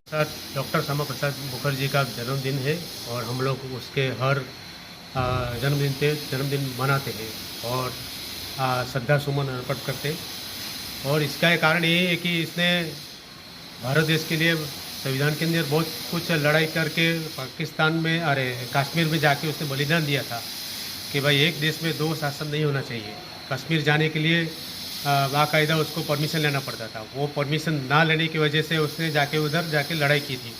Sir, doctor Shyama Prasad Mukherjee का जन्मदिन है और हम लोग उसके हर जन्मदिन मनाते हैं और श्रद्धा सुमन अर्पित करते हैं। और इसका एक कारण ये है कि इसने भारत देश के लिए संविधान के अंदर बहुत कुछ लड़ाई करके पाकिस्तान में कश्मीर में जाके उसने बलिदान दिया था कि भाई एक देश में दो शासन नहीं होना चाहिए। कश्मीर जाने के लिए बाकायदा उसको परमिशन लेना पड़ता था। वो परमिशन ना लेने की वजह से उसने उधर जाके लड़ाई की थी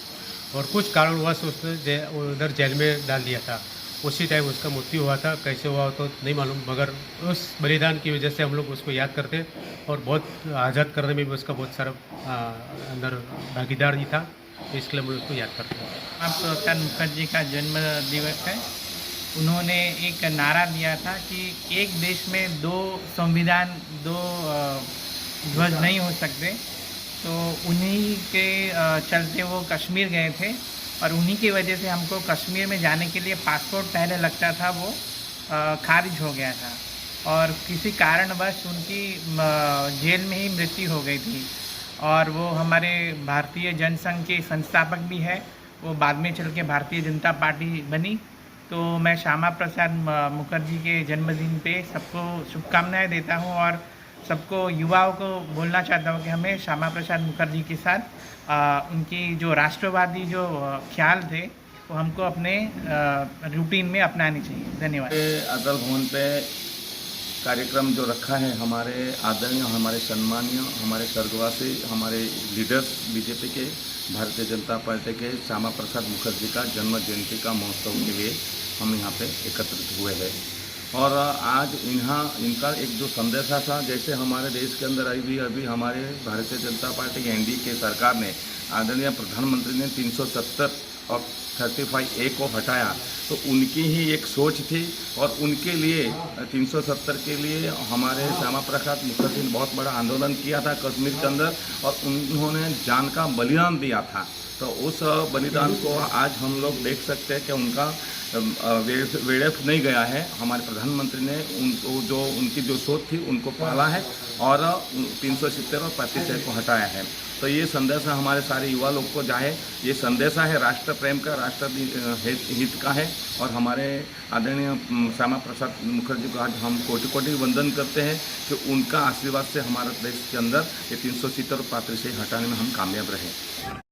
और कुछ कारणवश उसने उधर जेल में डाल दिया था। उसी टाइम उसका मृत्यु हुआ था। कैसे हुआ तो नहीं मालूम, मगर उस बलिदान की वजह से हम लोग उसको याद करते और बहुत आज़ाद करने में भी उसका बहुत सारा अंदर भागीदार ही था, इसलिए हम लोग उसको याद करते हैं। आप प्रसाद मुखर्जी का जन्म दिवस है। उन्होंने एक नारा दिया था कि एक देश में दो संविधान, दो ध्वज नहीं हो सकते। तो उन्हीं के चलते वो कश्मीर गए थे और उन्हीं की वजह से हमको कश्मीर में जाने के लिए पासपोर्ट पहले लगता था, वो खारिज हो गया था और किसी कारणवश उनकी जेल में ही मृत्यु हो गई थी। और वो हमारे भारतीय जनसंघ के संस्थापक भी है। वो बाद में चल के भारतीय जनता पार्टी बनी। तो मैं श्यामा प्रसाद मुखर्जी के जन्मदिन पे सबको शुभकामनाएं देता हूं और सबको युवाओं को बोलना चाहता हूं कि हमें श्यामा प्रसाद मुखर्जी के साथ उनकी जो राष्ट्रवादी जो ख्याल थे वो हमको अपने रूटीन में अपनानी चाहिए। धन्यवाद। अटल भवन पे कार्यक्रम जो रखा है, हमारे आदरणीय, हमारे सम्मानीय, हमारे स्वर्गवासी, हमारे लीडर्स बीजेपी के, भारतीय जनता पार्टी के श्यामा प्रसाद मुखर्जी का जन्म जयंती का महोत्सव के लिए हम यहाँ पे एकत्रित हुए हैं। और आज इनका एक जो संदेशा था, जैसे हमारे देश के अंदर अभी हमारे भारतीय जनता पार्टी की एनडीए की सरकार ने, आदरणीय प्रधानमंत्री ने 370 और 35A को हटाया, तो उनकी ही एक सोच थी और उनके लिए 370 के लिए हमारे श्यामा प्रसाद मुखर्जी ने बहुत बड़ा आंदोलन किया था कश्मीर के अंदर और उन्होंने जान का बलिदान दिया था। तो उस बलिदान को आज हम लोग देख सकते हैं कि उनका वेड़फ नहीं गया है। हमारे प्रधानमंत्री ने उनकी जो सोच थी उनको पाला है और 370 और 35A को हटाया है। तो ये संदेशा हमारे सारे युवा लोग को जाए, ये संदेशा है राष्ट्र प्रेम का, राष्ट्र हित का है। और हमारे आदरणीय श्यामा प्रसाद मुखर्जी को आज हम कोटि कोटि वंदन करते हैं कि उनका आशीर्वाद से हमारे देश के अंदर ये 370 और 35A हटाने में हम कामयाब रहे।